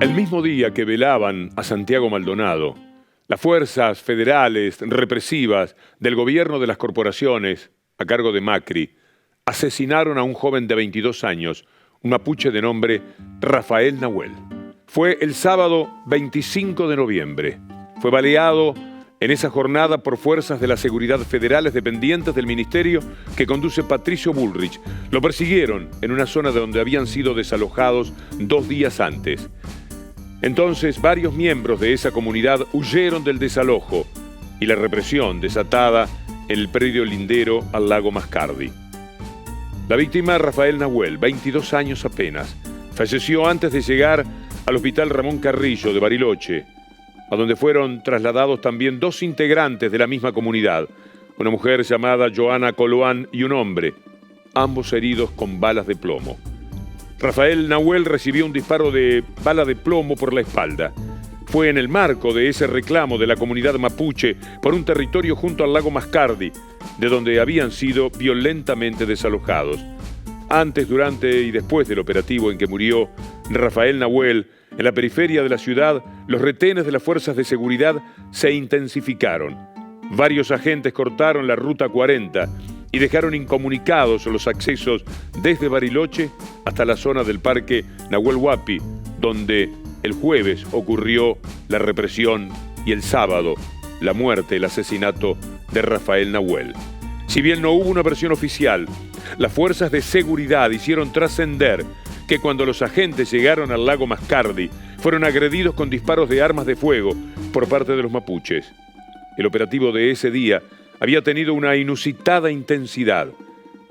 El mismo día que velaban a Santiago Maldonado, las fuerzas federales represivas del gobierno de las corporaciones, a cargo de Macri, asesinaron a un joven de 22 años, un mapuche de nombre Rafael Nahuel. Fue el sábado 25 de noviembre. Fue baleado en esa jornada por fuerzas de la seguridad federales dependientes del ministerio que conduce Patricio Bullrich. Lo persiguieron en una zona de donde habían sido desalojados 2 días antes. Entonces, varios miembros de esa comunidad huyeron del desalojo y la represión desatada en el predio lindero al lago Mascardi. La víctima, Rafael Nahuel, 22 años apenas, falleció antes de llegar al Hospital Ramón Carrillo de Bariloche, a donde fueron trasladados también 2 integrantes de la misma comunidad, una mujer llamada Joana Coloán y un hombre, ambos heridos con balas de plomo. Rafael Nahuel recibió un disparo de bala de plomo por la espalda. Fue en el marco de ese reclamo de la comunidad mapuche por un territorio junto al lago Mascardi, de donde habían sido violentamente desalojados. Antes, durante y después del operativo en que murió Rafael Nahuel, en la periferia de la ciudad, los retenes de las fuerzas de seguridad se intensificaron. Varios agentes cortaron la Ruta 40 y dejaron incomunicados los accesos desde Bariloche hasta la zona del Parque Nahuel Huapi, donde el jueves ocurrió la represión y el sábado la muerte, el asesinato de Rafael Nahuel. Si bien no hubo una versión oficial, las fuerzas de seguridad hicieron trascender que cuando los agentes llegaron al lago Mascardi, fueron agredidos con disparos de armas de fuego por parte de los mapuches. El operativo de ese día había tenido una inusitada intensidad.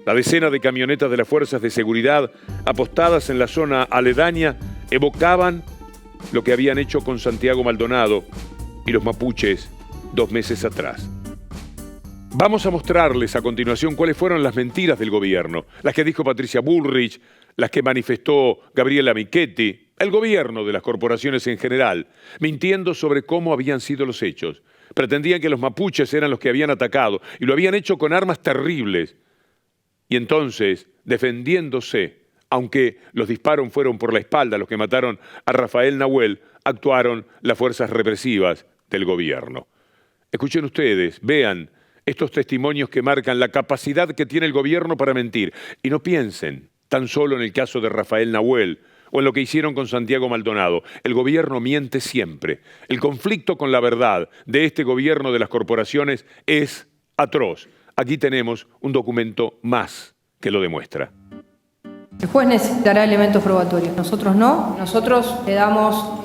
La decena de camionetas de las fuerzas de seguridad apostadas en la zona aledaña evocaban lo que habían hecho con Santiago Maldonado y los mapuches 2 meses atrás. Vamos a mostrarles a continuación cuáles fueron las mentiras del gobierno, las que dijo Patricia Bullrich, las que manifestó Gabriela Michetti, el gobierno de las corporaciones en general, mintiendo sobre cómo habían sido los hechos. Pretendían que los mapuches eran los que habían atacado y lo habían hecho con armas terribles. Y entonces, defendiéndose, aunque los disparos fueron por la espalda los que mataron a Rafael Nahuel, actuaron las fuerzas represivas del gobierno. Escuchen ustedes, vean estos testimonios que marcan la capacidad que tiene el gobierno para mentir. Y no piensen tan solo en el caso de Rafael Nahuel o en lo que hicieron con Santiago Maldonado. El gobierno miente siempre. El conflicto con la verdad de este gobierno de las corporaciones es atroz. Aquí tenemos un documento más que lo demuestra. El juez necesitará elementos probatorios, nosotros no. Nosotros le damos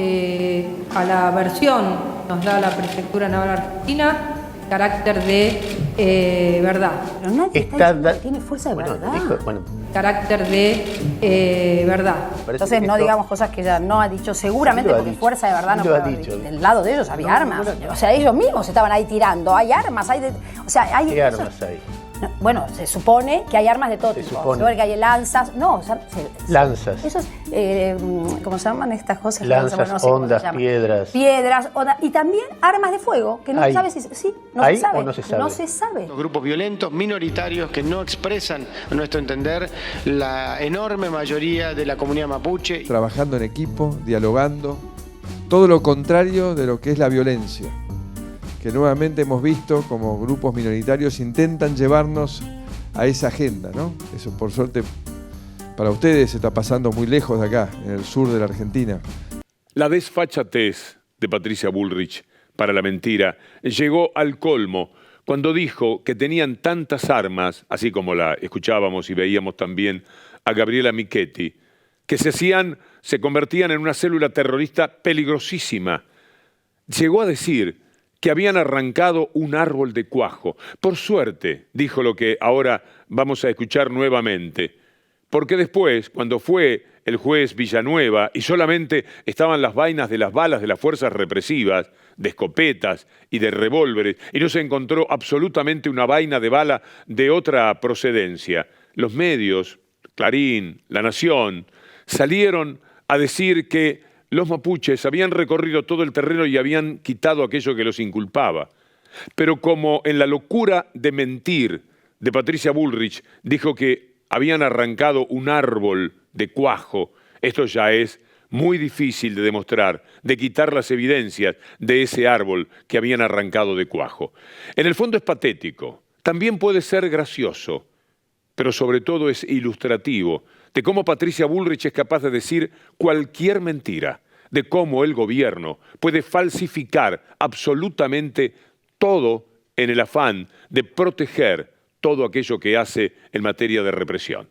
a la versión, nos da la Prefectura Naval Argentina, carácter de verdad. Pero no tiene fuerza de verdad. Carácter de verdad. Entonces no digamos cosas que ella no ha dicho seguramente, porque fuerza de verdad no puede haber. Del lado de ellos había armas. O sea, ellos mismos estaban ahí tirando. Hay armas, o sea, hay... ¿Qué armas hay? Bueno, se supone que hay armas de todo tipo. Se supone que hay lanzas. No, o sea, lanzas. Eso es, ¿cómo se llaman estas cosas? Lanzas, no sé ondas, piedras. Piedras, ondas. Y también armas de fuego, que no se sabe si... Sí, no se sabe. ¿O no se sabe? No se sabe. Los grupos violentos, minoritarios, que no expresan, a nuestro entender, la enorme mayoría de la comunidad mapuche. Trabajando en equipo, dialogando. Todo lo contrario de lo que es la violencia, que nuevamente hemos visto como grupos minoritarios intentan llevarnos a esa agenda, ¿no? Eso, por suerte, para ustedes está pasando muy lejos de acá, en el sur de la Argentina. La desfachatez de Patricia Bullrich para la mentira llegó al colmo cuando dijo que tenían tantas armas, así como la escuchábamos y veíamos también a Gabriela Michetti, que se convertían en una célula terrorista peligrosísima. Llegó a decir que habían arrancado un árbol de cuajo. Por suerte, dijo lo que ahora vamos a escuchar nuevamente, porque después, cuando fue el juez Villanueva y solamente estaban las vainas de las balas de las fuerzas represivas, de escopetas y de revólveres, y no se encontró absolutamente una vaina de bala de otra procedencia, los medios, Clarín, La Nación, salieron a decir que los mapuches habían recorrido todo el terreno y habían quitado aquello que los inculpaba. Pero como en la locura de mentir de Patricia Bullrich dijo que habían arrancado un árbol de cuajo, esto ya es muy difícil de demostrar, de quitar las evidencias de ese árbol que habían arrancado de cuajo. En el fondo es patético, también puede ser gracioso, pero sobre todo es ilustrativo de cómo Patricia Bullrich es capaz de decir cualquier mentira, de cómo el gobierno puede falsificar absolutamente todo en el afán de proteger todo aquello que hace en materia de represión.